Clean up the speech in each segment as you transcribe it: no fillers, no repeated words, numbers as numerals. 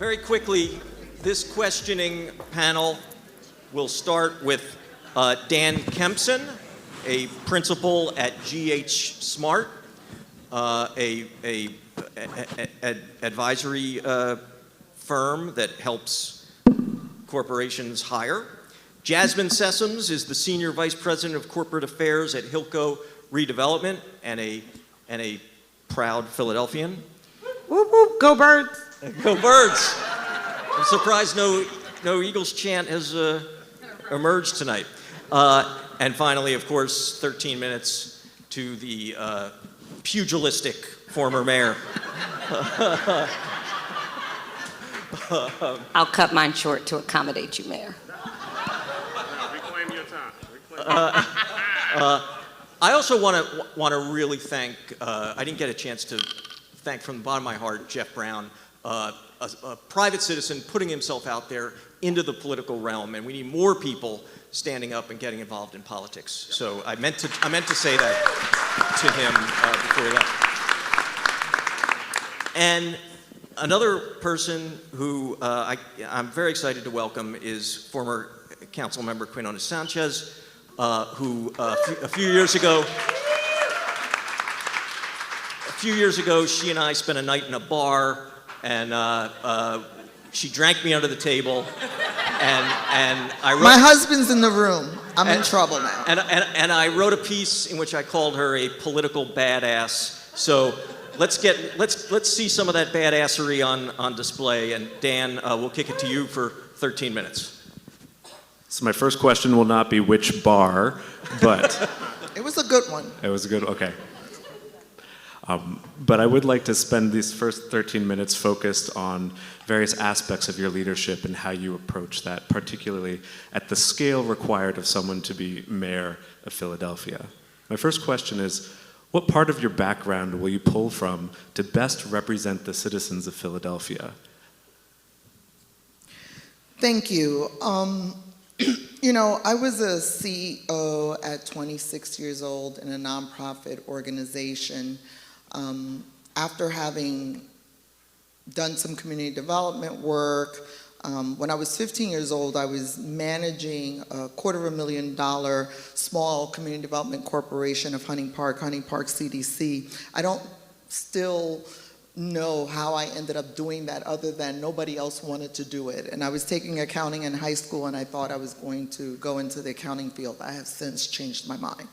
Very quickly, this questioning panel will start with Dan Kempson, a principal at GH Smart, a advisory firm that helps corporations hire. Jasmine Sessoms is the Senior Vice President of Corporate Affairs at Hilco Redevelopment and a proud Philadelphian. Whoop, whoop, go Birds! Go Birds! I'm surprised no Eagles chant has emerged tonight. And finally, of course, 13 minutes to the pugilistic former mayor. I'll cut mine short to accommodate you, Mayor. Reclaim your time. I also want to really thank, I didn't get a chance to thank from the bottom of my heart, Jeff Brown, a private citizen putting himself out there into the political realm, and we need more people standing up and getting involved in politics. So I meant to say that to him before he left. And another person who I'm very excited to welcome is former Councilmember Quiñones Sánchez, who a few years ago, she and I spent a night in a bar, and she drank me under the table, and I wrote. My husband's in the room. I'm in trouble now. And I wrote a piece in which I called her a political badass. So let's see some of that badassery on display. And Dan, we'll kick it to you for 13 minutes. So my first question will not be which bar, but It was a good one. it was a good. Okay. But I would like to spend these first 13 minutes focused on various aspects of your leadership and how you approach that, particularly at the scale required of someone to be mayor of Philadelphia. My first question is, what part of your background will you pull from to best represent the citizens of Philadelphia? Thank you. I was a CEO at 26 years old in a nonprofit organization. After having done some community development work, when I was 15 years old, I was managing a $250,000 small community development corporation of Hunting Park CDC. I don't still know how I ended up doing that other than nobody else wanted to do it. And I was taking accounting in high school and I thought I was going to go into the accounting field. I have since changed my mind.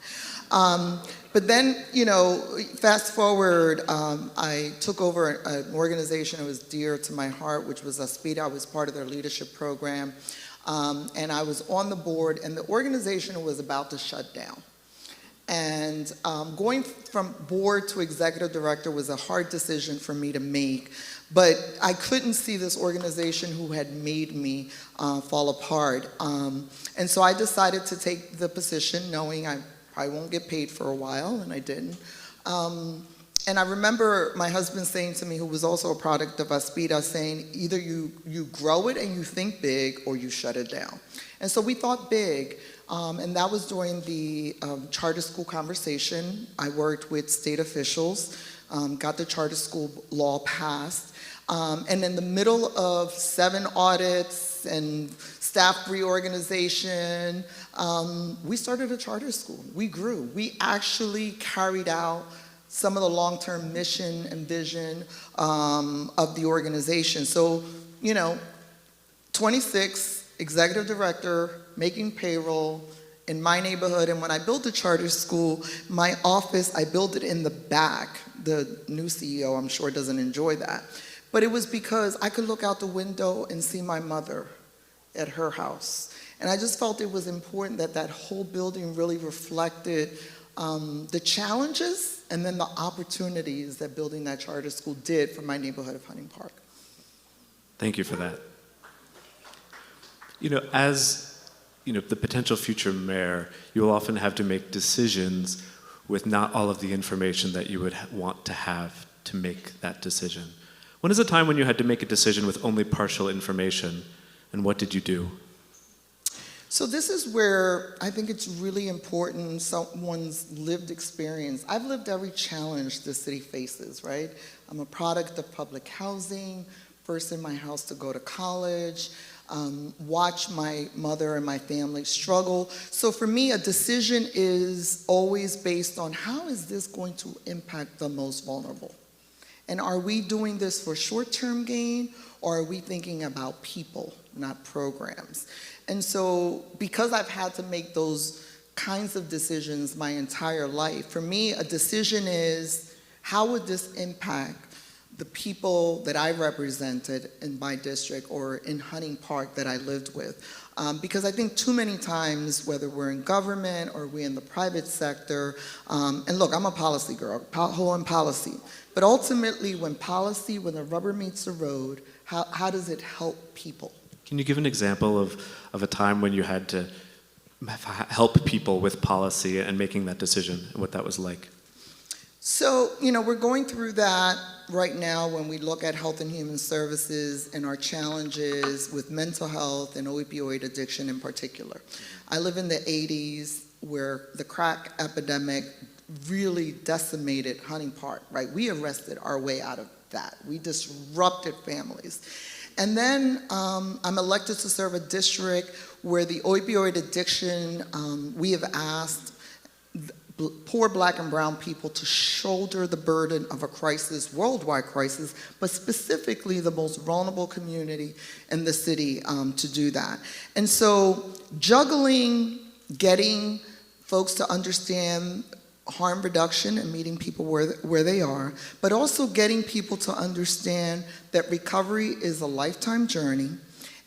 But then, fast forward, I took over an organization that was dear to my heart, which was Aspida. I was part of their leadership program. And I was on the board, and the organization was about to shut down. And going from board to executive director was a hard decision for me to make, but I couldn't see this organization who had made me fall apart. And so I decided to take the position knowing I probably won't get paid for a while, and I didn't. And I remember my husband saying to me, who was also a product of Aspida, saying, either you grow it and you think big, or you shut it down. And so we thought big. And that was during the charter school conversation. I worked with state officials, got the charter school law passed. And in the middle of 7 audits and staff reorganization, we started a charter school. We grew. We actually carried out some of the long-term mission and vision of the organization. So, 26, executive director, making payroll in my neighborhood. And when I built the charter school, my office, I built it in the back. The new CEO, I'm sure, doesn't enjoy that. But it was because I could look out the window and see my mother at her house. And I just felt it was important that that whole building really reflected the challenges and then the opportunities that building that charter school did for my neighborhood of Hunting Park. Thank you for that. As the potential future mayor, you will often have to make decisions with not all of the information that you would want to have to make that decision. When is a time when you had to make a decision with only partial information, and what did you do? So this is where I think it's really important, someone's lived experience. I've lived every challenge the city faces, right? I'm a product of public housing. first in my house to go to college, watch my mother and my family struggle. So for me, a decision is always based on how is this going to impact the most vulnerable? And are we doing this for short-term gain, or are we thinking about people, not programs? And so because I've had to make those kinds of decisions my entire life, for me, a decision is how would this impact the people that I represented in my district or in Hunting Park that I lived with. Because I think too many times, whether we're in government or we're in the private sector, and look, I'm a policy girl, whole in policy, but ultimately when the rubber meets the road, how does it help people? Can you give an example of a time when you had to help people with policy and making that decision, and what that was like? So, we're going through that right now when we look at Health and Human Services and our challenges with mental health and opioid addiction in particular. I live in the 80s where the crack epidemic really decimated Hunting Park, right? We arrested our way out of that. We disrupted families. And then I'm elected to serve a district where the opioid addiction, we have asked poor Black and brown people to shoulder the burden of a crisis, worldwide crisis, but specifically the most vulnerable community in the city to do that. And so juggling, getting folks to understand harm reduction and meeting people where they are, but also getting people to understand that recovery is a lifetime journey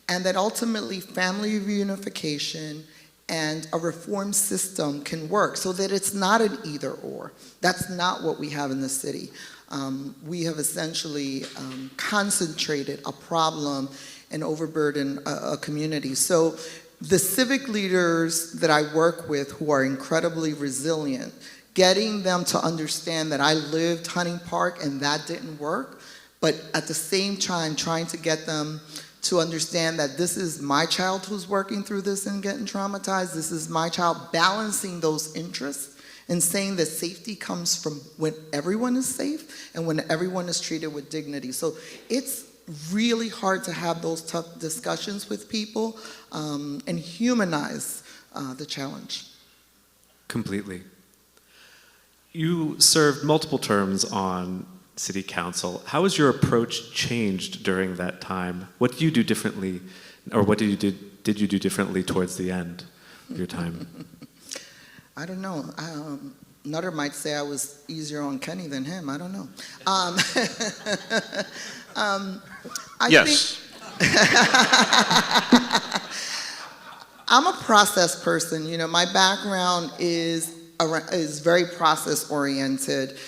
and that ultimately family reunification and a reform system can work so that it's not an either or. That's not what we have in the city. We have essentially concentrated a problem and overburdened a community. So the civic leaders that I work with who are incredibly resilient, getting them to understand that I lived Hunting Park and that didn't work, but at the same time trying to get them to understand that this is my child who's working through this and getting traumatized. This is my child, balancing those interests and saying that safety comes from when everyone is safe and when everyone is treated with dignity. So it's really hard to have those tough discussions with people and humanize the challenge. Completely. You served multiple terms on City Council. How has your approach changed during that time? What did you do differently, or what did you do differently towards the end of your time? I don't know. Nutter might say I was easier on Kenny than him. I don't know. Yes. I'm a process person. My background is very process oriented.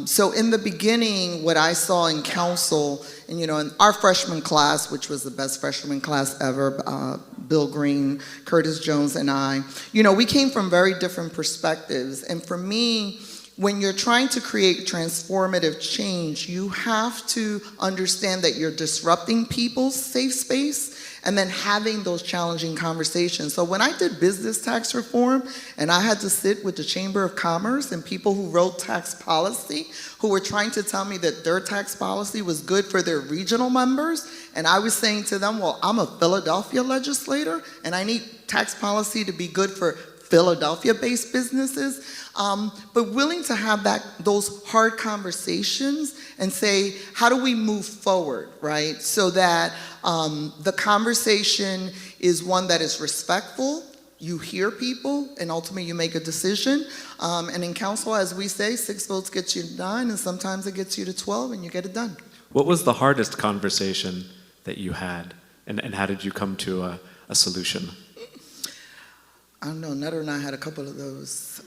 So in the beginning, what I saw in council, and in our freshman class, which was the best freshman class ever, Bill Green, Curtis Jones, and I, we came from very different perspectives. And for me, when you're trying to create transformative change, you have to understand that you're disrupting people's safe space and then having those challenging conversations. So when I did business tax reform and I had to sit with the Chamber of Commerce and people who wrote tax policy who were trying to tell me that their tax policy was good for their regional members, and I was saying to them, well, I'm a Philadelphia legislator and I need tax policy to be good for Philadelphia-based businesses, but willing to have those hard conversations and say, how do we move forward, right? So that the conversation is one that is respectful, you hear people, and ultimately you make a decision. And in council, as we say, 6 votes gets you to 9, and sometimes it gets you to 12, and you get it done. What was the hardest conversation that you had, and how did you come to a solution? I don't know, Nutter and I had a couple of those.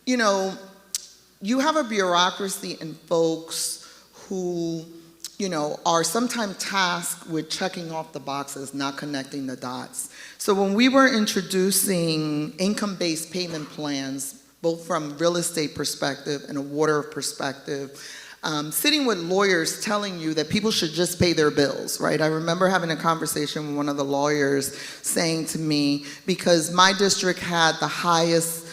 You have a bureaucracy and folks who, are sometimes tasked with checking off the boxes, not connecting the dots. So when we were introducing income-based payment plans, both from real estate perspective and a water perspective, sitting with lawyers telling you that people should just pay their bills, right? I remember having a conversation with one of the lawyers saying to me, because my district had the highest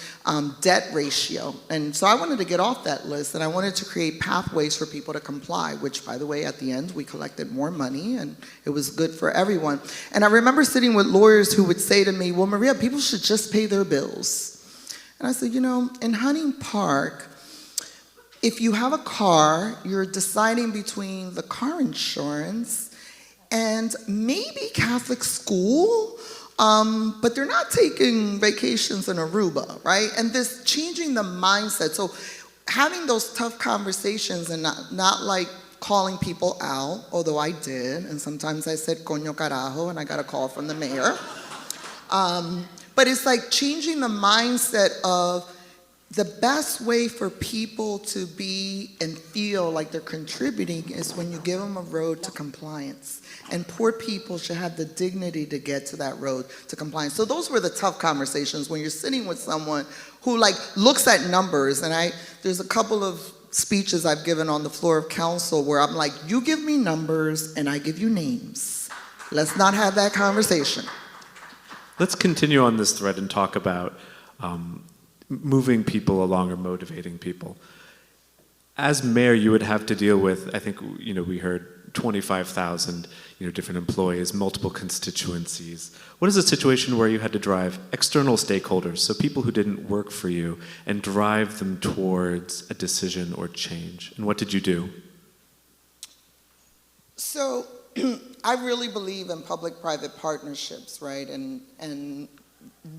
debt ratio. And so I wanted to get off that list, and I wanted to create pathways for people to comply, which, by the way, at the end, we collected more money, and it was good for everyone. And I remember sitting with lawyers who would say to me, well, Maria, people should just pay their bills. And I said, in Hunting Park, if you have a car, you're deciding between the car insurance and maybe Catholic school, but they're not taking vacations in Aruba, right? And this changing the mindset. So having those tough conversations and not like calling people out, although I did, and sometimes I said coño carajo, and I got a call from the mayor. But it's like changing the mindset of the best way for people to be and feel like they're contributing is when you give them a road to compliance. And poor people should have the dignity to get to that road to compliance. So those were the tough conversations when you're sitting with someone who like looks at numbers. And there's a couple of speeches I've given on the floor of council where I'm like, you give me numbers and I give you names. Let's not have that conversation. Let's continue on this thread and talk about moving people along or motivating people. As mayor, you would have to deal with, I think, we heard 25,000, different employees, multiple constituencies. What is a situation where you had to drive external stakeholders, so people who didn't work for you, and drive them towards a decision or change? And what did you do? So I really believe in public-private partnerships, right? And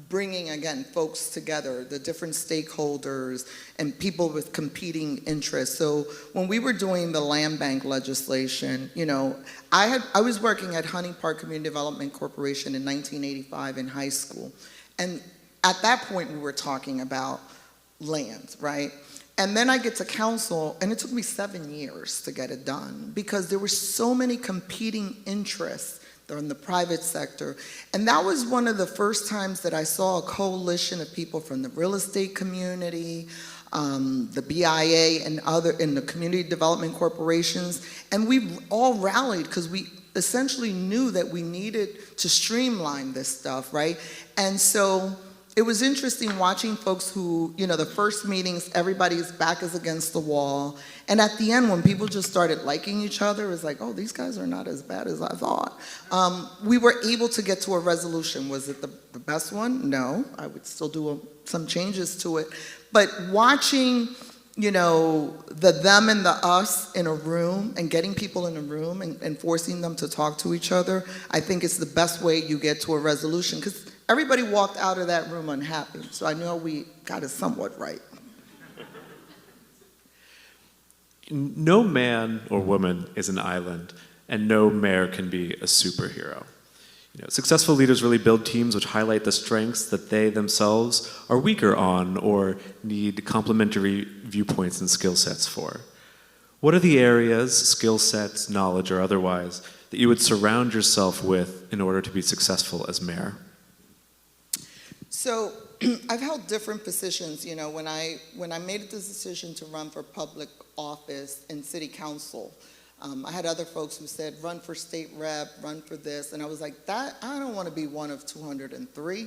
bringing, again, folks together, the different stakeholders and people with competing interests. So when we were doing the land bank legislation, I was working at Hunting Park Community Development Corporation in 1985 in high school. And at that point, we were talking about land, right? And then I get to council, and it took me 7 years to get it done because there were so many competing interests in the private sector. And that was one of the first times that I saw a coalition of people from the real estate community, the BIA and in the community development corporations. And we all rallied because we essentially knew that we needed to streamline this stuff, right? And so it was interesting watching folks who, the first meetings, everybody's back is against the wall. And at the end, when people just started liking each other, it was like, oh, these guys are not as bad as I thought. We were able to get to a resolution. Was it the best one? No. I would still do some changes to it. But watching, the them and the us in a room and getting people in a room and forcing them to talk to each other, I think it's the best way you get to a resolution. Because everybody walked out of that room unhappy, so I know we got it somewhat right. No man or woman is an island, and no mayor can be a superhero. Successful leaders really build teams which highlight the strengths that they themselves are weaker on or need complementary viewpoints and skill sets for. What are the areas, skill sets, knowledge, or otherwise, that you would surround yourself with in order to be successful as mayor? So I've held different positions. When I made the decision to run for public office in city council, I had other folks who said, run for state rep, run for this. And I was like, I don't want to be one of 203.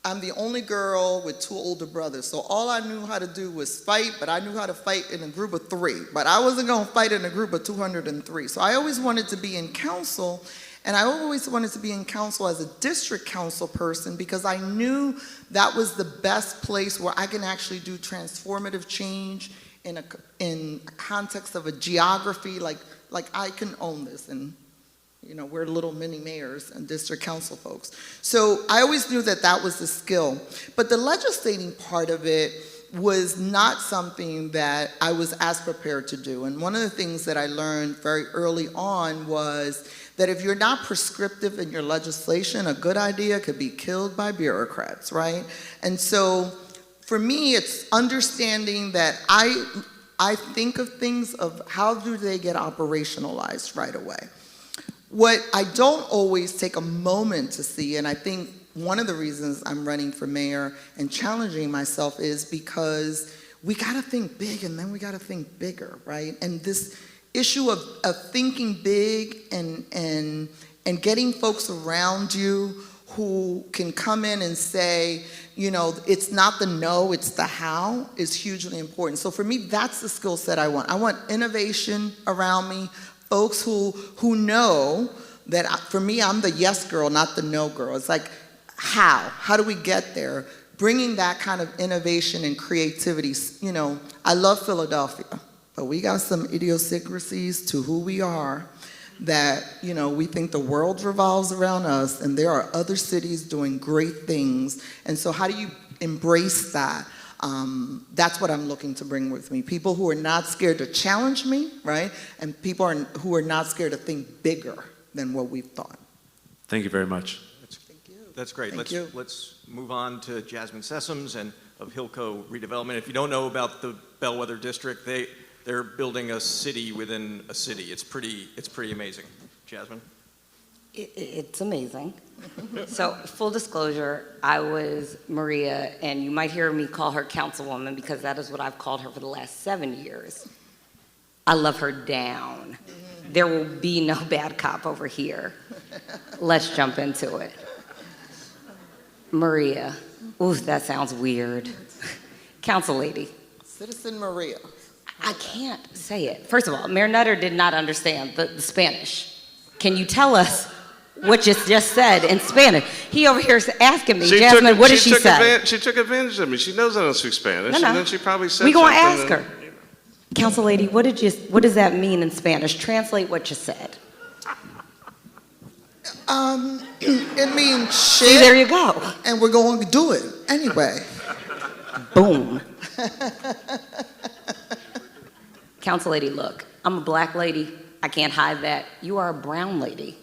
I'm the only girl with 2 older brothers. So all I knew how to do was fight, but I knew how to fight in a group of 3. But I wasn't going to fight in a group of 203. So I always wanted to be in council. And I always wanted to be in council as a district council person because I knew that was the best place where I can actually do transformative change in a context of a geography, like I can own this. And, we're little mini mayors and district council folks. So I always knew that was the skill. But the legislating part of it was not something that I was as prepared to do. And one of the things that I learned very early on was that if you're not prescriptive in your legislation, a good idea could be killed by bureaucrats, right? And so for me, it's understanding that I think of things of how do they get operationalized right away. What I don't always take a moment to see, and I think one of the reasons I'm running for mayor and challenging myself is because we gotta think big and then we gotta think bigger, right? And this issue of thinking big and getting folks around you who can come in and say, you know, it's not the no, it's the how, is hugely important. So for me, that's the skill set I want. I want innovation around me, folks who know that, for me, I'm the yes girl, not the no girl. It's like, how do we get there? Bringing that kind of innovation and creativity. You know, I love Philadelphia, but we got some idiosyncrasies to who we are that, you know, we think the world revolves around us, and there are other cities doing great things. And so how do you embrace that? That's what I'm looking to bring with me. People who are not scared to challenge me, right? And people who are not scared to think bigger than what we've thought. Thank you very much. That's great. Thank you. Let's move on to Jasmine Sessoms and of Hillco Redevelopment. If you don't know about the Bellwether District, they're building a city within a city. It's pretty amazing. Jasmine? It's amazing. So, full disclosure, I was Maria, and you might hear me call her Councilwoman because that is what I've called her for the last 7 years. I love her down. There will be no bad cop over here. Let's jump into it. Maria. Ooh, that sounds weird. Council lady. Citizen Maria. I can't say it. First of all, Mayor Nutter did not understand the Spanish. Can you tell us what you just said in Spanish? He over here is asking me, Jasmine, what did she say? She took advantage of me. She knows I don't speak Spanish, No. and then she probably said We're going to something ask her. Council lady, what does that mean in Spanish? Translate what you said. It means shit. See, there you go. And we're going to do it anyway. Boom. Council lady, look, I'm a black lady. I can't hide that. You are a brown lady.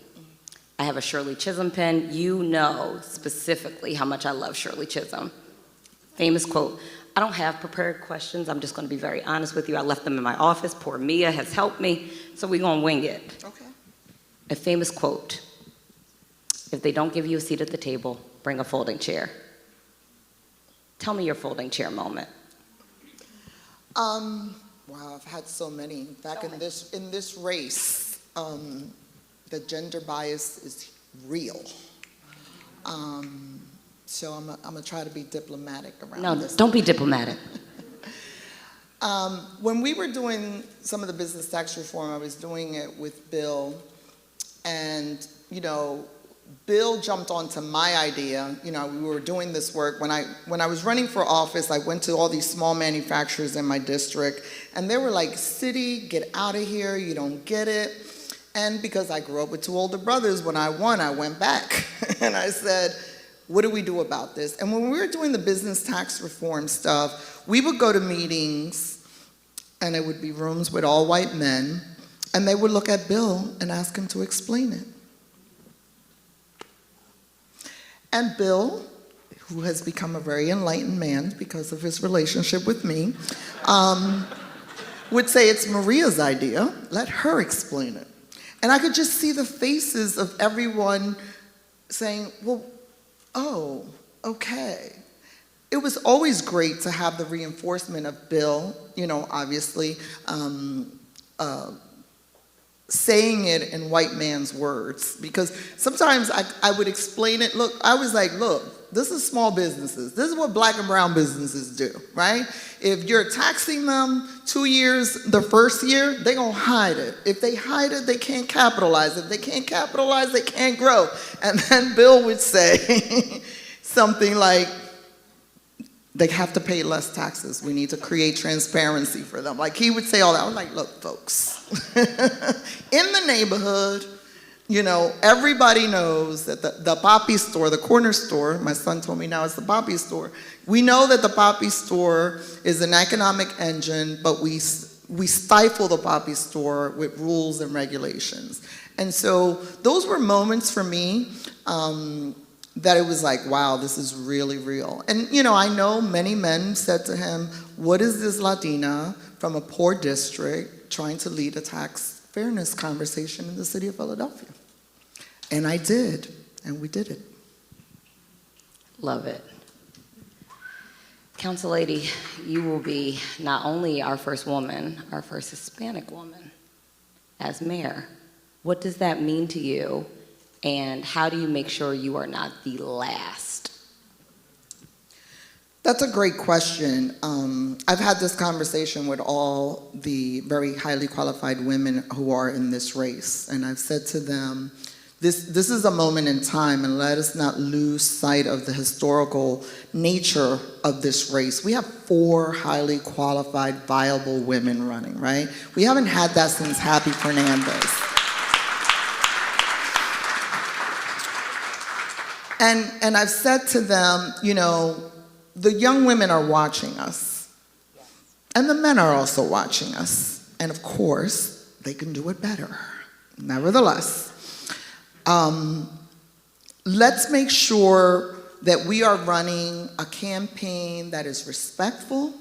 I have a Shirley Chisholm pen. You know specifically how much I love Shirley Chisholm. Famous quote. I don't have prepared questions. I'm just going to be very honest with you. I left them in my office. Poor Mia has helped me, so we're going to wing it. Okay. A famous quote. If they don't give you a seat at the table, bring a folding chair. Tell me your folding chair moment. Wow, I've had so many. Back in this race, the gender bias is real. So I'm gonna try to be diplomatic around this. No, don't be diplomatic. When we were doing some of the business tax reform, I was doing it with Bill, and you know, Bill jumped onto my idea. You know, we were doing this work. When I was running for office, I went to all these small manufacturers in my district, and they were like, "City, get out of here, you don't get it." And because I grew up with two older brothers, when I won, I went back and I said, what do we do about this? And when we were doing the business tax reform stuff, we would go to meetings, and it would be rooms with all white men, and they would look at Bill and ask him to explain it. And Bill, who has become a very enlightened man because of his relationship with me, would say, it's Maria's idea, let her explain it. And I could just see the faces of everyone saying, well, oh, okay. It was always great to have the reinforcement of Bill, you know, obviously, saying it in white man's words, because sometimes I would explain it. Look, I was like, look, this is small businesses. This is what black and brown businesses do, right? If you're taxing them 2 years, the first year, they're gonna hide it. If they hide it, they can't capitalize. If they can't capitalize, they can't grow. And then Bill would say something like, they have to pay less taxes. We need to create transparency for them. Like, he would say all that. I was like, look, folks, in the neighborhood, you know, everybody knows that the Poppy store, the corner store, my son told me now it's the Poppy store. We know that the Poppy store is an economic engine, but we stifle the Poppy store with rules and regulations. And so those were moments for me that it was like, wow, this is really real. And, you know, I know many men said to him, what is this Latina from a poor district trying to lead a tax fairness conversation in the city of Philadelphia? And I did, and we did it. Love it. Council lady, you will be not only our first woman, our first Hispanic woman as mayor. What does that mean to you? And how do you make sure you are not the last? That's a great question. I've had this conversation with all the very highly qualified women who are in this race, and I've said to them, this is a moment in time, and let us not lose sight of the historical nature of this race. We have 4 highly qualified, viable women running, right? We haven't had that since Happy Fernandez. And I've said to them, you know, the young women are watching us, and the men are also watching us, and of course, they can do it better. Nevertheless, let's make sure that we are running a campaign that is respectful,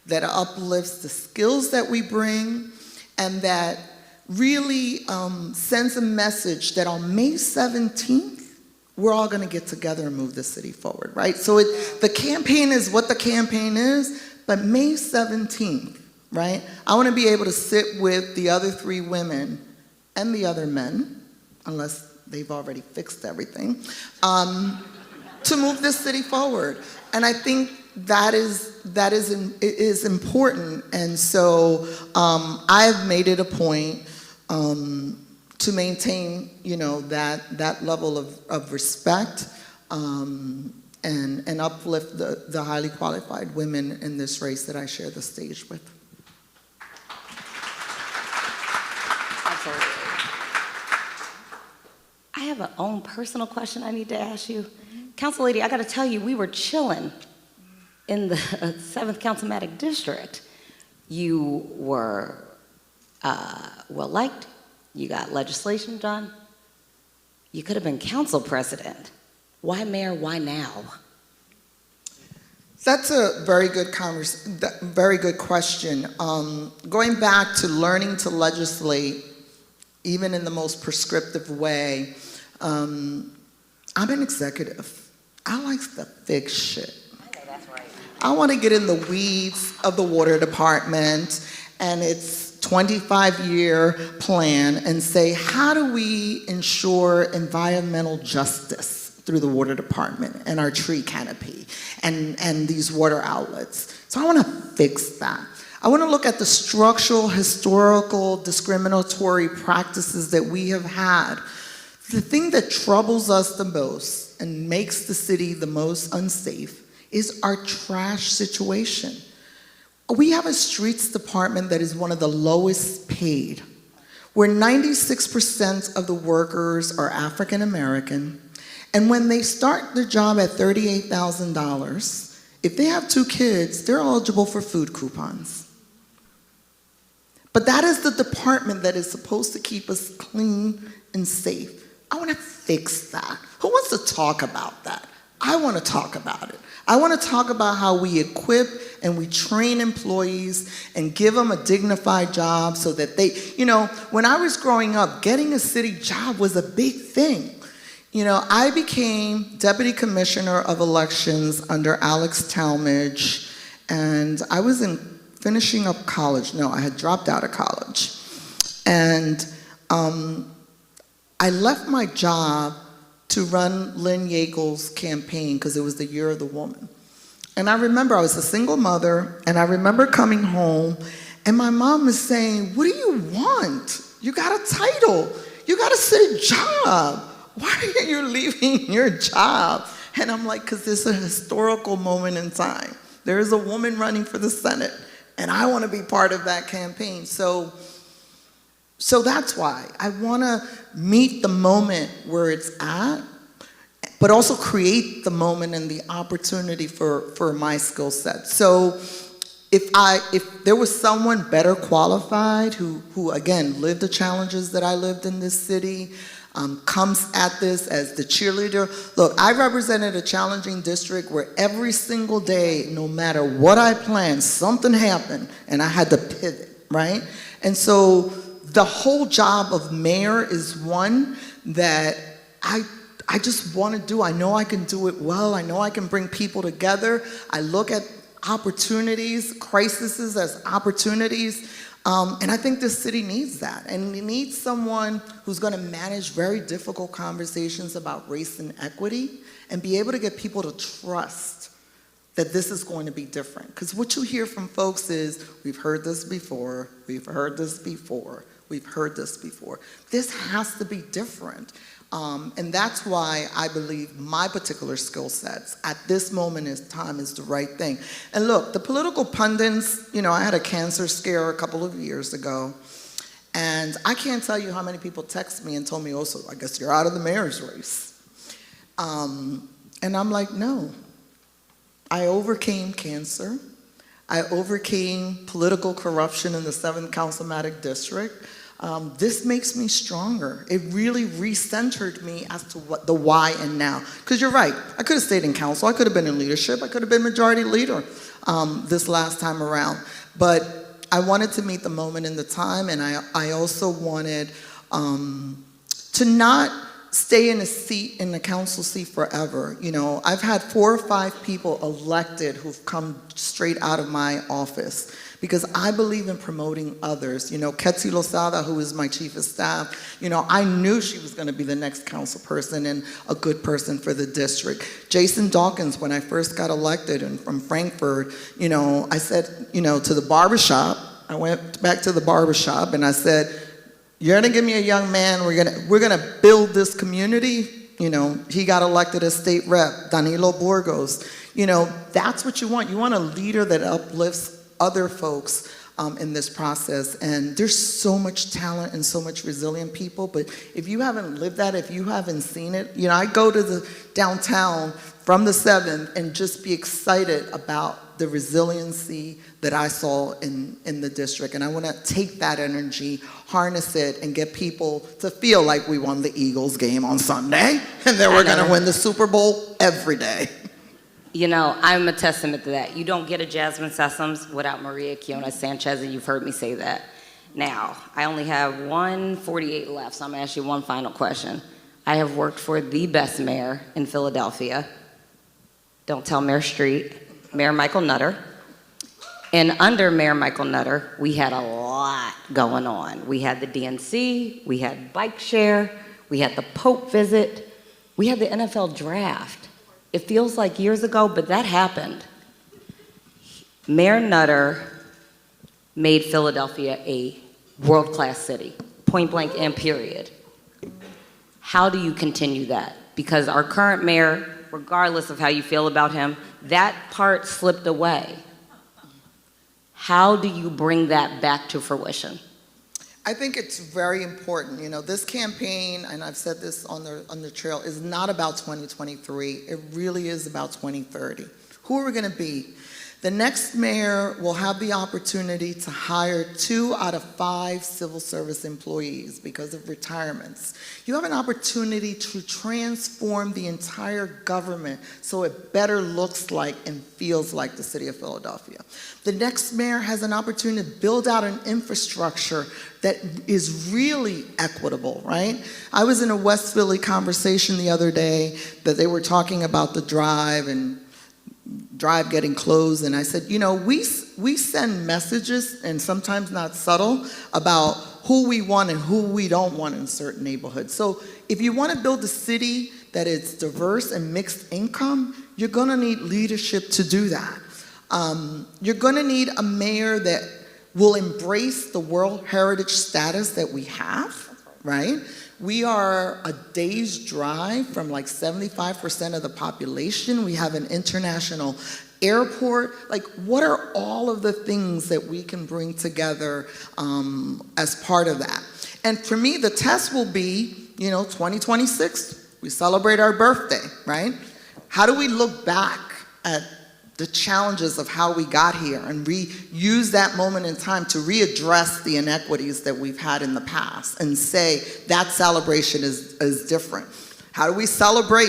that uplifts the skills that we bring, and that really sends a message that on May 17th, we're all going to get together and move the city forward, right? So the campaign is what the campaign is, but May 17th, right? I want to be able to sit with the other 3 women and the other men, unless they've already fixed everything, to move this city forward. And I think that is important. And so I've made it a point to maintain, you know, that level of respect and uplift the highly qualified women in this race that I share the stage with. Absolutely. I have an own personal question I need to ask you. Council lady, I got to tell you, we were chilling in the 7th Councilmanic District. You were well-liked. You got legislation done. You could have been council president. Why mayor? Why now? That's a very good question. Going back to learning to legislate, even in the most prescriptive way, I'm an executive. I like to fix shit. I know that's right. I want to get in the weeds of the water department and its 25-year plan and say, how do we ensure environmental justice through the water department and our tree canopy and these water outlets? So I want to fix that. I want to look at the structural, historical, discriminatory practices that we have had. The thing that troubles us the most and makes the city the most unsafe is our trash situation. We have a streets department that is one of the lowest paid, where 96% of the workers are African American, and when they start their job at $38,000, if they have 2 kids, they're eligible for food coupons. But that is the department that is supposed to keep us clean and safe. I want to fix that. Who wants to talk about that? I want to talk about it. I want to talk about how we equip and we train employees and give them a dignified job so that they, you know, when I was growing up, getting a city job was a big thing. You know, I became Deputy Commissioner of Elections under Alex Talmadge, and I was finishing up college. No, I had dropped out of college. And I left my job to run Lynn Yeagel's campaign because it was the year of the woman. And I remember I was a single mother, and I remember coming home, and my mom was saying, what do you want? You got a title. You got a city job. Why are you leaving your job? And I'm like, because it's a historical moment in time. There is a woman running for the Senate, and I want to be part of that campaign. So that's why I want to meet the moment where it's at, but also create the moment and the opportunity for my skill set. So if there was someone better qualified who again lived the challenges that I lived in this city, comes at this as the cheerleader. Look, I represented a challenging district where every single day, no matter what I planned, something happened and I had to pivot, right? And so the whole job of mayor is one that I just want to do. I know I can do it well. I know I can bring people together. I look at opportunities, crises as opportunities. And I think this city needs that. And it needs someone who's going to manage very difficult conversations about race and equity and be able to get people to trust that this is going to be different. Because what you hear from folks is, we've heard this before, we've heard this before, we've heard this before. This has to be different. And that's why I believe my particular skill sets at this moment in time is the right thing. And look, the political pundits, I had a cancer scare a couple of years ago, and I can't tell you how many people text me and told me, so I guess you're out of the mayor's race. And I'm like, no. I overcame cancer. I overcame political corruption in the 7th Councilmember District. This makes me stronger. It really recentered me as to what the why and now. Because you're right, I could have stayed in council, I could have been in leadership, I could have been majority leader this last time around. But I wanted to meet the moment in the time, and I also wanted to not stay in a seat, in the council seat forever. I've had 4 or 5 people elected who've come straight out of my office, because I believe in promoting others. Ketsi Losada, who is my chief of staff, I knew she was going to be the next council person and a good person for the district. Jason Dawkins, when I first got elected and from Frankfurt, I said, to the barbershop, I went back to the barbershop and I said, you're going to give me a young man, we're gonna build this community. He got elected as state rep, Danilo Burgos. That's what you want. You want a leader that uplifts other folks in this process. And there's so much talent and so much resilient people, but if you haven't lived that, if you haven't seen it, I go to the downtown from the 7th and just be excited about the resiliency that I saw in the district. And I want to take that energy, harness it, and get people to feel like we won the Eagles game on Sunday, and then we're going to win the Super Bowl every day. I'm a testament to that. You don't get a Jasmine Sessoms without Maria Quiñones Sánchez, and you've heard me say that. Now, I only have 1:48 left, so I'm going to ask you one final question. I have worked for the best mayor in Philadelphia. Don't tell Mayor Street, Mayor Michael Nutter. And under Mayor Michael Nutter, we had a lot going on. We had the DNC, we had bike share, we had the Pope visit, we had the NFL draft. It feels like years ago, but that happened. Mayor Nutter made Philadelphia a world-class city, point blank and period. How do you continue that? Because our current mayor, regardless of how you feel about him, that part slipped away. How do you bring that back to fruition? I think it's very important. This campaign, and I've said this on the trail, is not about 2023. It really is about 2030. Who are we going to be? The next mayor will have the opportunity to hire 2 out of 5 civil service employees because of retirements. You have an opportunity to transform the entire government so it better looks like and feels like the city of Philadelphia. The next mayor has an opportunity to build out an infrastructure that is really equitable, right? I was in a West Philly conversation the other day that they were talking about the drive getting closed, and I said, we send messages, and sometimes not subtle, about who we want and who we don't want in certain neighborhoods. So if you want to build a city that is diverse and mixed income, you're going to need leadership to do that. You're going to need a mayor that will embrace the World Heritage status that we have, right? We are a day's drive from like 75% of the population. We have an international airport. Like, what are all of the things that we can bring together as part of that? And for me, the test will be, 2026, we celebrate our birthday, right? How do we look back at the challenges of how we got here and use that moment in time to readdress the inequities that we've had in the past and say that celebration is different? How do we celebrate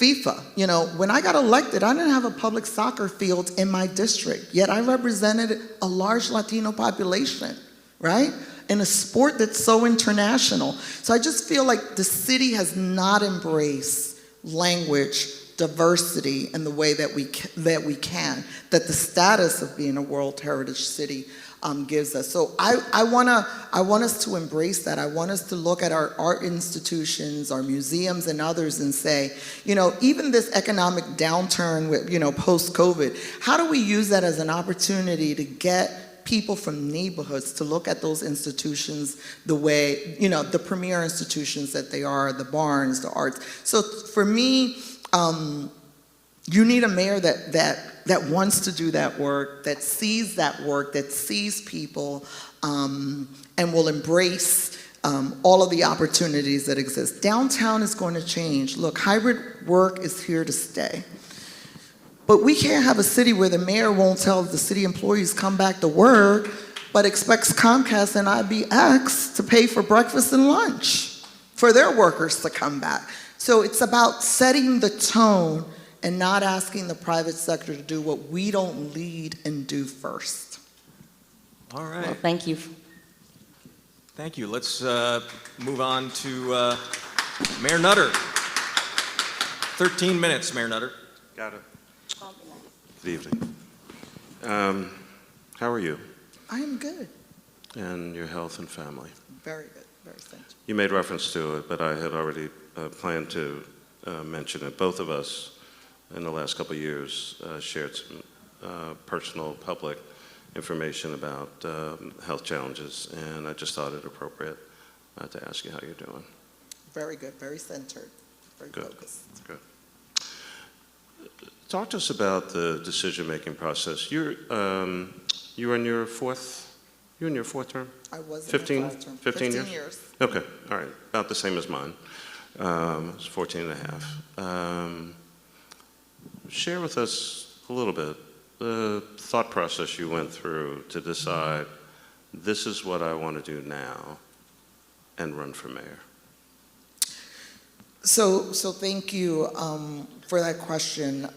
FIFA? When I got elected, I didn't have a public soccer field in my district, yet I represented a large Latino population, right? In a sport that's so international. So I just feel like the city has not embraced language diversity in the way that we can, that the status of being a World Heritage City gives us. So I want us to embrace that. I want us to look at our art institutions, our museums and others and say, even this economic downturn with, post-COVID, how do we use that as an opportunity to get people from neighborhoods to look at those institutions the way, the premier institutions that they are, the Barnes, the arts. So for me, you need a mayor that wants to do that work, that sees people, and will embrace all of the opportunities that exist. Downtown is going to change. Look, hybrid work is here to stay. But we can't have a city where the mayor won't tell the city employees come back to work, but expects Comcast and IBX to pay for breakfast and lunch for their workers to come back. So it's about setting the tone and not asking the private sector to do what we don't lead and do first. All right. Well, thank you. Thank you. Let's move on to Mayor Nutter. 13 minutes, Mayor Nutter. Got it. Good evening. How are you? I am good. And your health and family? Very good. Very thankful. You made reference to it, but I had already planned to mention it. Both of us, in the last couple of years, shared some personal, public information about health challenges, and I just thought it appropriate to ask you how you're doing. Very good. Very centered. Very focused. Good. Talk to us about the decision-making process. You're in your fourth term? I was in 15? my 5th term. 15 years? years? Okay, all right, about the same as mine. It's 14 and a half. Share with us a little bit the thought process you went through to decide this is what I want to do now and run for mayor. So thank you for that question.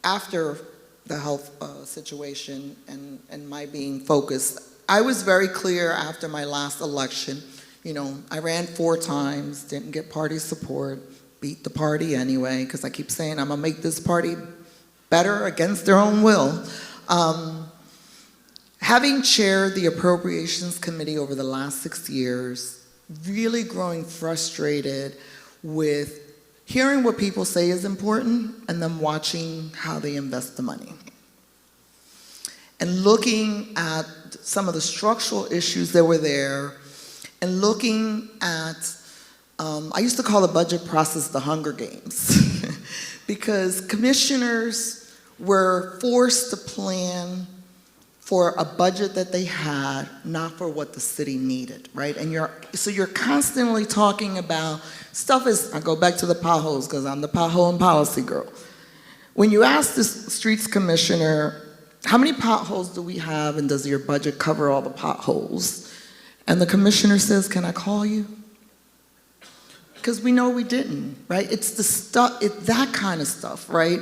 After the health situation and my being focused, I was very clear after my last election. I ran 4 times, didn't get party support, beat the party anyway, because I keep saying I'm gonna make this party better against their own will. Having chaired the Appropriations Committee over the last 6 years, really growing frustrated with hearing what people say is important and then watching how they invest the money. And looking at some of the structural issues that were there and looking at, I used to call the budget process the Hunger Games because commissioners were forced to plan for a budget that they had, not for what the city needed, right? And you're constantly talking about stuff I go back to the potholes because I'm the pothole and policy girl. When you ask the streets commissioner, how many potholes do we have and does your budget cover all the potholes? And the commissioner says, can I call you? Because we know we didn't, right? It's the stuff, that kind of stuff, right?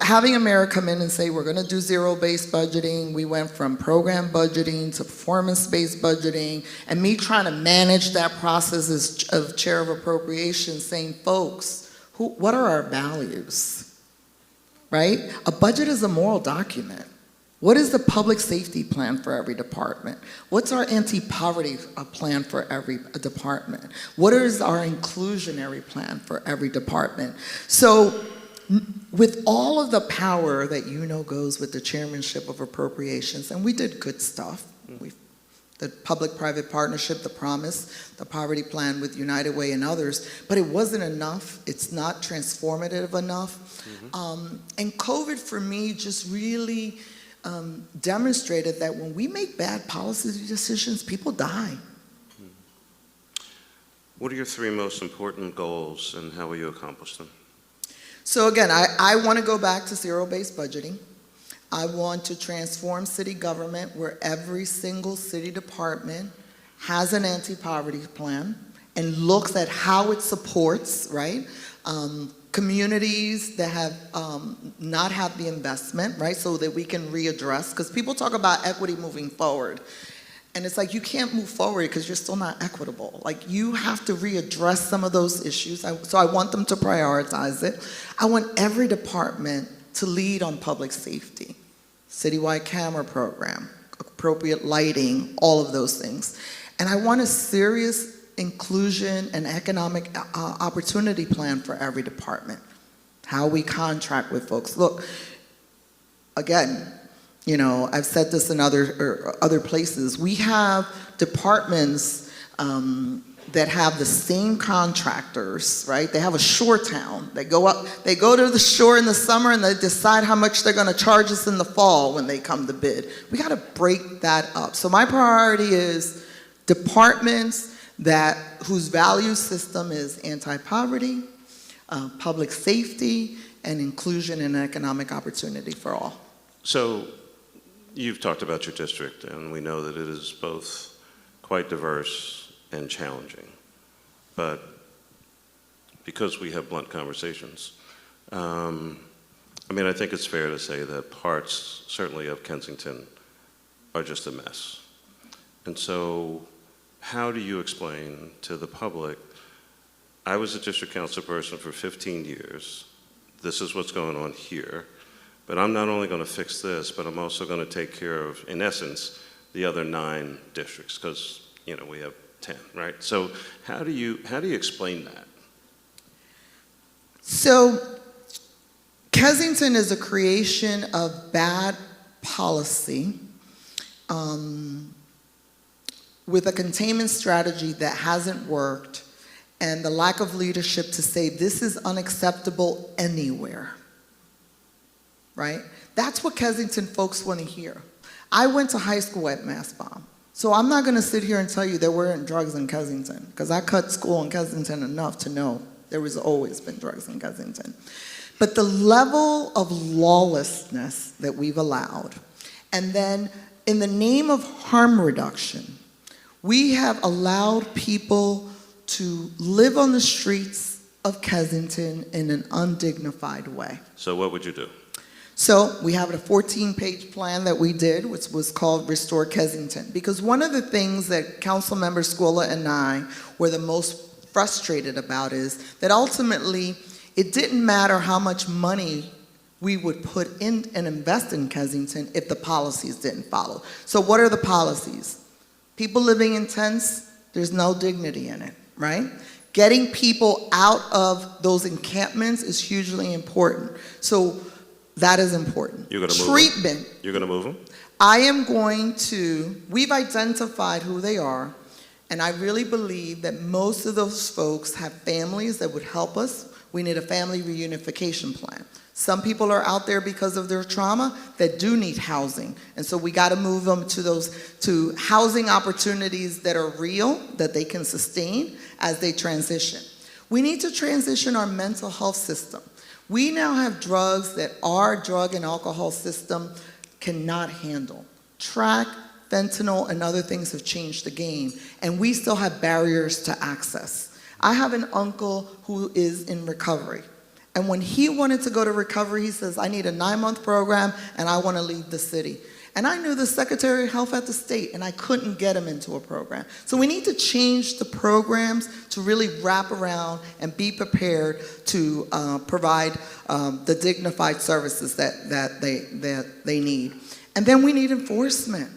Having a mayor come in and say, we're going to do zero-based budgeting. We went from program budgeting to performance-based budgeting, and me trying to manage that process as of chair of appropriations, saying, folks, what are our values, right? A budget is a moral document. What is the public safety plan for every department? What's our anti-poverty plan for every department? What is our inclusionary plan for every department? So, with all of the power that goes with the chairmanship of appropriations, and we did good stuff. The public-private partnership, the promise, the poverty plan with United Way and others, but it wasn't enough. It's not transformative enough. And COVID for me just really demonstrated that when we make bad policy decisions, people die. What are your 3 most important goals and how will you accomplish them? So again, I want to go back to zero-based budgeting. I want to transform city government where every single city department has an anti-poverty plan and looks at how it supports, right? Communities that have not had the investment, right? So that we can readdress, because people talk about equity moving forward. And it's like you can't move forward because you're still not equitable. Like you have to readdress some of those issues. So I want them to prioritize it. I want every department to lead on public safety, citywide camera program, appropriate lighting, all of those things. And I want a serious inclusion and economic opportunity plan for every department. How we contract with folks. Look, again, you know, I've said this in other places. We have departments that have the same contractors, right? They have a shore town. They go to the shore in the summer and they decide how much they're gonna charge us in the fall when they come to bid. We gotta break that up. So my priority is departments whose value system is anti-poverty, public safety, and inclusion and economic opportunity for all. So you've talked about your district, and we know that it is both quite diverse and challenging. But because we have blunt conversations, I mean, I think it's fair to say that parts, certainly of Kensington, are just a mess. And so how do you explain to the public, I was a district council person for 15 years, this is what's going on here, but I'm not only going to fix this, but I'm also going to take care of, in essence, the other 9 districts, because, you know, we have 10, right? So how do you explain that? So Kensington is a creation of bad policy with a containment strategy that hasn't worked and the lack of leadership to say this is unacceptable anywhere. Right? That's what Kensington folks want to hear. I went to high school at Mastbaum, so I'm not going to sit here and tell you there weren't drugs in Kensington, because I cut school in Kensington enough to know there was always been drugs in Kensington. But the level of lawlessness that we've allowed, and then in the name of harm reduction, we have allowed people to live on the streets of Kensington in an undignified way. So what would you do? So we have a 14-page plan that we did, which was called Restore Kensington. Because one of the things that Councilmember Scola and I were the most frustrated about is that ultimately it didn't matter how much money we would put in and invest in Kensington if the policies didn't follow. So what are the policies? People living in tents, there's no dignity in it, right? Getting people out of those encampments is hugely important. So that is important. You're going to move Treatment. them? You're going to move them? I am going to, we've identified who they are, and I really believe that most of those folks have families that would help us. We need a family reunification plan. Some people are out there because of their trauma that do need housing, and so we got to move them to housing opportunities that are real, that they can sustain as they transition. We need to transition our mental health system. We now have drugs that our drug and alcohol system cannot handle. Track, fentanyl, and other things have changed the game, and we still have barriers to access. I have an uncle who is in recovery, and when he wanted to go to recovery, he says, I need a 9-month program, and I want to leave the city. And I knew the Secretary of Health at the state, and I couldn't get him into a program. So we need to change the programs to really wrap around and be prepared to provide the dignified services that they need. And then we need enforcement.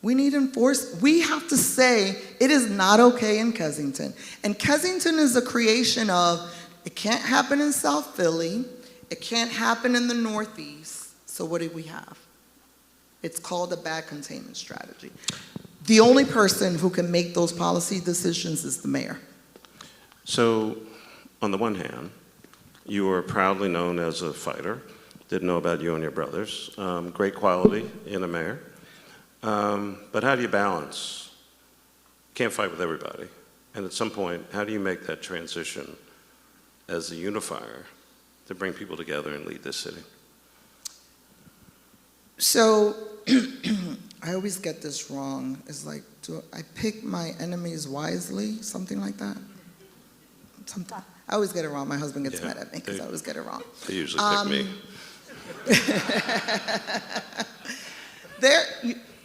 We have to say it is not okay in Kensington. And Kensington is a creation of, it can't happen in South Philly, it can't happen in the Northeast, so what do we have? It's called a bad containment strategy. The only person who can make those policy decisions is the mayor. So, on the one hand, you are proudly known as a fighter. Didn't know about you and your brothers. Great quality in a mayor. But how do you balance? Can't fight with everybody. And at some point, how do you make that transition as a unifier to bring people together and lead this city? So, I always get this wrong. It's like, do I pick my enemies wisely? Something like that? Sometimes. I always get it wrong. My husband gets mad at me because I always get it wrong. They usually pick me.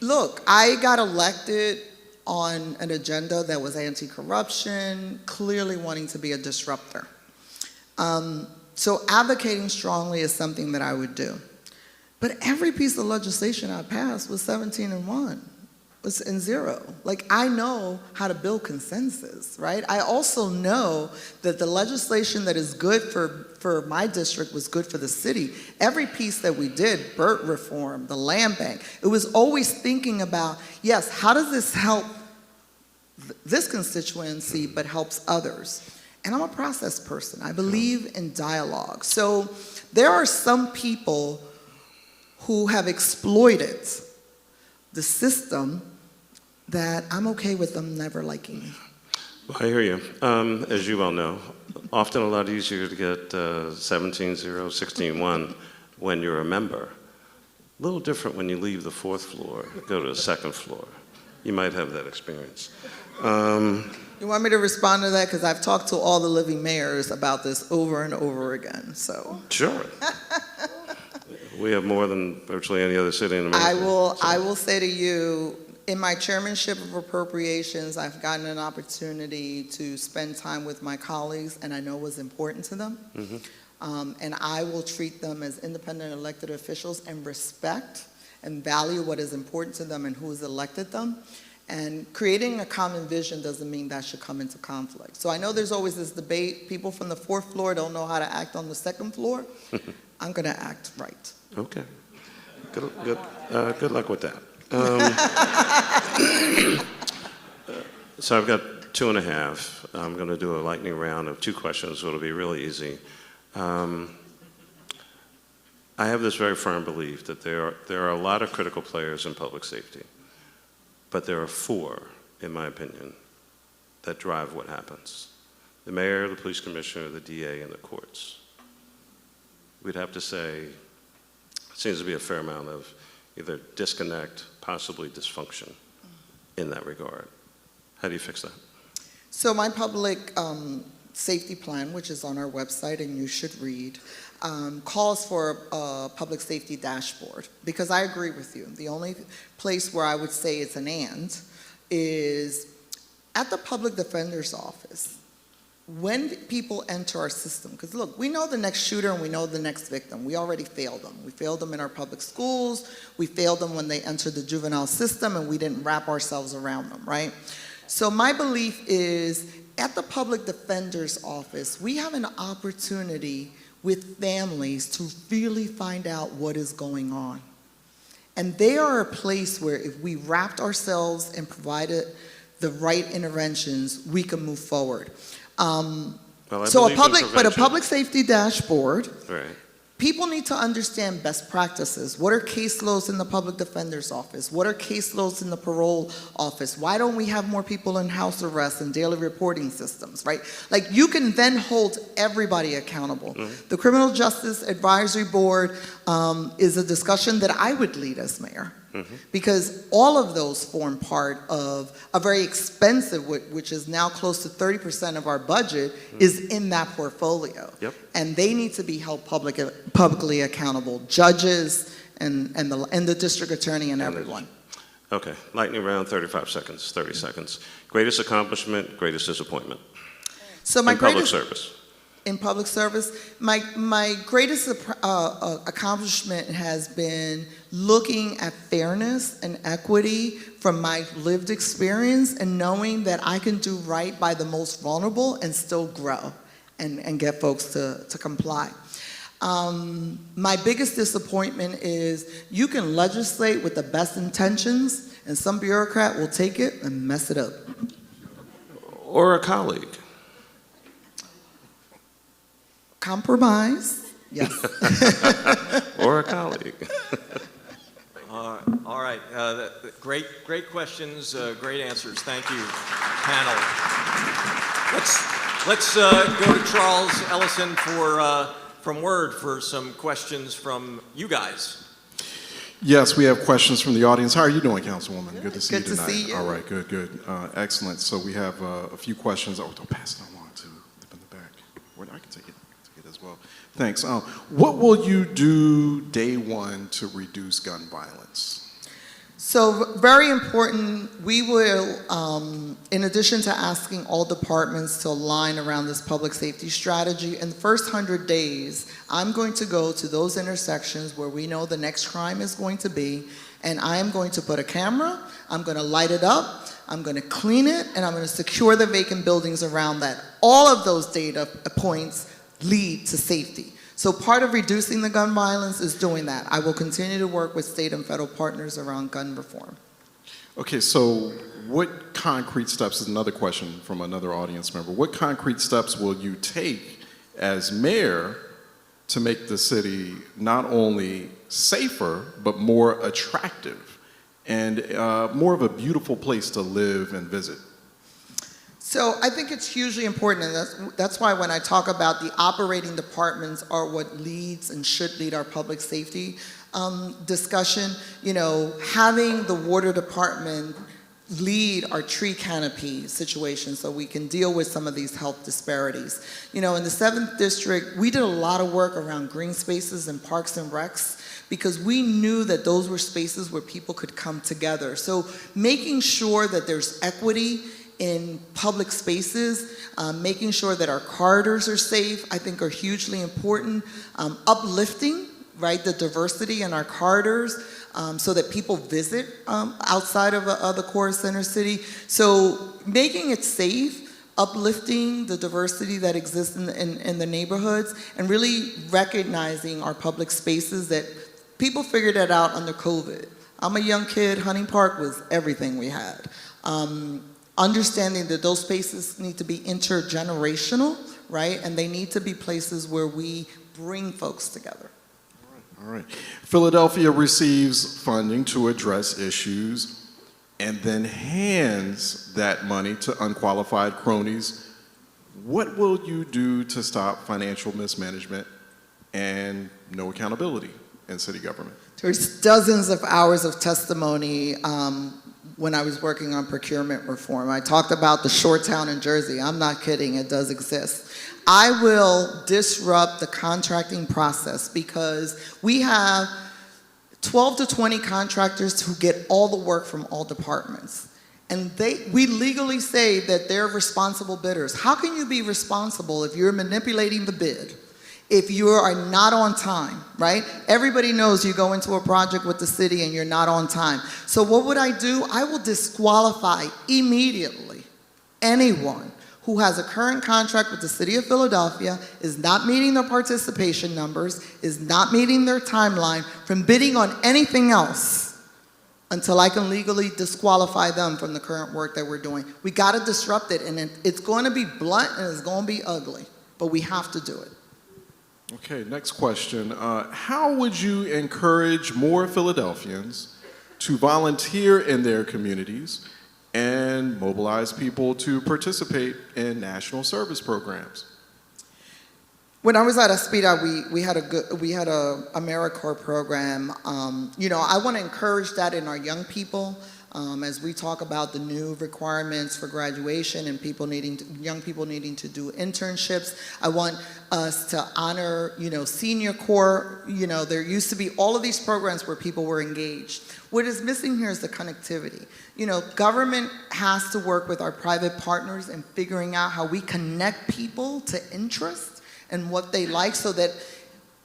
Look, Look, I got elected on an agenda that was anti-corruption, clearly wanting to be a disruptor. So advocating strongly is something that I would do. But every piece of legislation I passed was 17-1, was in 0. Like, I know how to build consensus, right? I also know that the legislation that is good for my district was good for the city. Every piece that we did, BERT reform, the land bank, it was always thinking about, yes, how does this help this constituency but helps others? And I'm a process person. I believe in dialogue. So there are some people who have exploited the system that I'm okay with them never liking me. Well, I hear you. As you well know, often a lot easier to get 17-0, 16-1 when you're a member. A little different when you leave the 4th floor, go to the 2nd floor. You might have that experience. You want me to respond to that? Because I've talked to all the living mayors about this over and over again, so. Sure. We have more than virtually any other city in America. I will say to you, in my chairmanship of appropriations, I've gotten an opportunity to spend time with my colleagues, and I know what's important to them. And I will treat them as independent elected officials and respect and value what is important to them and who has elected them. And creating a common vision doesn't mean that should come into conflict. So I know there's always this debate. People from the 4th floor don't know how to act on the 2nd floor. I'm going to act right. Okay. Good luck with that. So I've got 2.5. I'm going to do a lightning round of 2 questions, so it'll be really easy. I have this very firm belief that there are a lot of critical players in public safety. But there are 4, in my opinion, that drive what happens. The mayor, the police commissioner, the DA, and the courts. We'd have to say, it seems to be a fair amount of either disconnect, possibly dysfunction in that regard. How do you fix that? So my public safety plan, which is on our website and you should read, calls for a public safety dashboard, because I agree with you. The only place where I would say it's an and is at the public defender's office. When people enter our system, because look, we know the next shooter and we know the next victim. We already failed them. We failed them in our public schools. We failed them when they entered the juvenile system, and we didn't wrap ourselves around them, right? So my belief is at the public defender's office, we have an opportunity with families to really find out what is going on. And they are a place where if we wrapped ourselves and provided the right interventions, we can move forward. So a public safety dashboard, Right. people need to understand best practices. What are caseloads in the public defender's office? What are caseloads in the parole office? Why don't we have more people in house arrest and daily reporting systems, right? Like, you can then hold everybody accountable. The Criminal Justice Advisory Board is a discussion that I would lead as mayor. Because all of those form part of a very expensive, which is now close to 30% of our budget, is in that portfolio. Yep. And they need to be held publicly accountable, judges and the district attorney and everyone. Okay, lightning round, 35 seconds, 30 seconds. Greatest accomplishment, greatest disappointment. So my in public greatest service. in public service, my greatest accomplishment has been looking at fairness and equity from my lived experience and knowing that I can do right by the most vulnerable and still grow and get folks to comply. My biggest disappointment is you can legislate with the best intentions and some bureaucrat will take it and mess it up. Or a colleague. Compromise, yes. Or a colleague. All right. Great questions, great answers. Thank you, panel. Let's go to Charles Ellison from WURD for some questions from you guys. Yes, we have questions from the audience. How are you doing, Councilwoman? Good to see Good you to tonight. see you. All right, good. Excellent. So we have a few questions. Oh, don't pass it along to in the back. I can take it as well. Thanks. What will you do day one to reduce gun violence? So very important, we will, in addition to asking all departments to align around this public safety strategy, in the first 100 days, I'm going to go to those intersections where we know the next crime is going to be, and I am going to put a camera, I'm going to light it up, I'm going to clean it, and I'm going to secure the vacant buildings around that. All of those data points lead to safety. So part of reducing the gun violence is doing that. I will continue to work with state and federal partners around gun reform. Okay, so what concrete steps, is another question from another audience member, what concrete steps will you take as mayor to make the city not only safer, but more attractive and more of a beautiful place to live and visit? So I think it's hugely important, and that's why when I talk about the operating departments are what leads and should lead our public safety discussion, you know, having the water department lead our tree canopy situation so we can deal with some of these health disparities. You know, in the 7th District, we did a lot of work around green spaces and parks and recs because we knew that those were spaces where people could come together. So making sure that there's equity in public spaces, making sure that our corridors are safe, I think are hugely important. Uplifting, right, the diversity in our corridors so that people visit outside of the core center city. So making it safe, uplifting the diversity that exists in the neighborhoods, and really recognizing our public spaces that people figured it out under COVID. I'm a young kid, Hunting Park was everything we had. Understanding that those spaces need to be intergenerational, right? And they need to be places where we bring folks together. All right. Philadelphia receives funding to address issues and then hands that money to unqualified cronies. What will you do to stop financial mismanagement and no accountability in city government? There's dozens of hours of testimony when I was working on procurement reform. I talked about the shore town in Jersey. I'm not kidding, it does exist. I will disrupt the contracting process because we have 12 to 20 contractors who get all the work from all departments. And we legally say that they're responsible bidders. How can you be responsible if you're manipulating the bid? If you are not on time, right? Everybody knows you go into a project with the city and you're not on time. So what would I do? I will disqualify immediately anyone who has a current contract with the city of Philadelphia, is not meeting their participation numbers, is not meeting their timeline from bidding on anything else until I can legally disqualify them from the current work that we're doing. We gotta disrupt it, and it's going to be blunt and it's going to be ugly, but we have to do it. Okay, next question. How would you encourage more Philadelphians to volunteer in their communities and mobilize people to participate in national service programs? When I was at Aspida, we had a AmeriCorps program. You know, I want to encourage that in our young people as we talk about the new requirements for graduation and young people needing to do internships. I want us to honor, you know, senior corps. You know, there used to be all of these programs where people were engaged. What is missing here is the connectivity. You know, government has to work with our private partners in figuring out how we connect people to interest and what they like, so that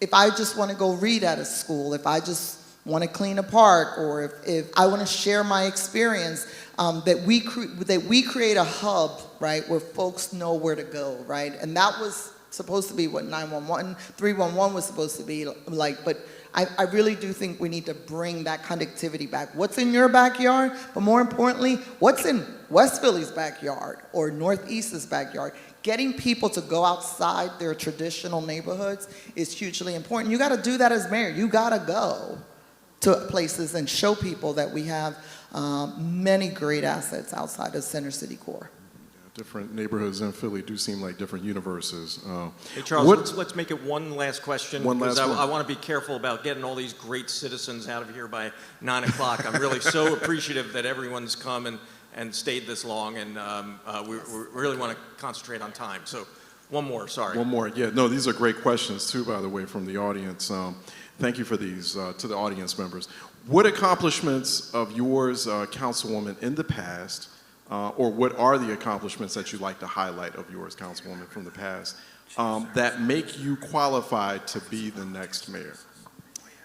if I just want to go read at a school, if I just want to clean a park, or if I want to share my experience, that we create a hub, right, where folks know where to go, right? And that was supposed to be what 911, 311 was supposed to be like, but I really do think we need to bring that connectivity back. What's in your backyard, but more importantly, what's in West Philly's backyard or Northeast's backyard? Getting people to go outside their traditional neighborhoods is hugely important. You got to do that as mayor. You got to go to places and show people that we have many great assets outside of Center City core. Different neighborhoods in Philly do seem like different universes. Hey, Charles, let's make it one last question. One last one. I want to be careful about getting all these great citizens out of here by 9 o'clock. I'm really so appreciative that everyone's come and stayed this long, and we really want to concentrate on time. So one more, sorry. One more, yeah. No, these are great questions too, by the way, from the audience. Thank you for these to the audience members. What accomplishments of yours, Councilwoman, in the past, or what are the accomplishments that you'd like to highlight of yours, Councilwoman, from the past, that make you qualified to be the next mayor?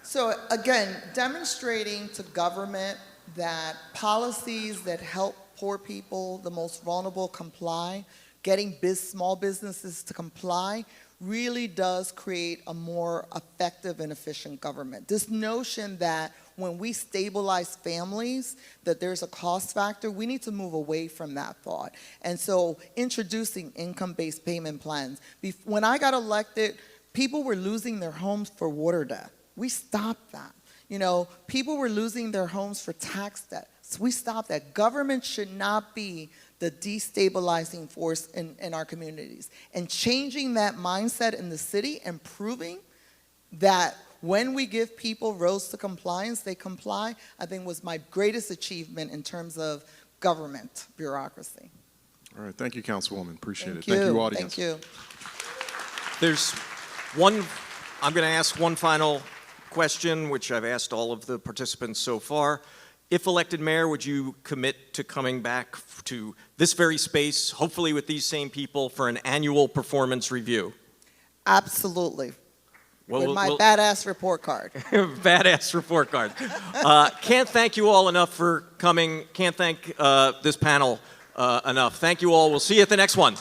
So again, demonstrating to government that policies that help poor people, the most vulnerable, comply, getting small businesses to comply, really does create a more effective and efficient government. This notion that when we stabilize families, that there's a cost factor, we need to move away from that thought. And so introducing income-based payment plans. When I got elected, people were losing their homes for water debt. We stopped that. You know, people were losing their homes for tax debt. So we stopped that. Government should not be the destabilizing force in our communities. And changing that mindset in the city and proving that when we give people roads to compliance, they comply, I think was my greatest achievement in terms of government bureaucracy. All right, thank you, Councilwoman. Appreciate it. Thank Thank you, you, audience. Thank you. There's one, I'm going to ask one final question, which I've asked all of the participants so far. If elected mayor, would you commit to coming back to this very space, hopefully with these same people, for an annual performance review? Absolutely. Well, With my badass report card. Badass report card. Can't thank you all enough for coming. Can't thank this panel enough. Thank you all. We'll see you at the next one.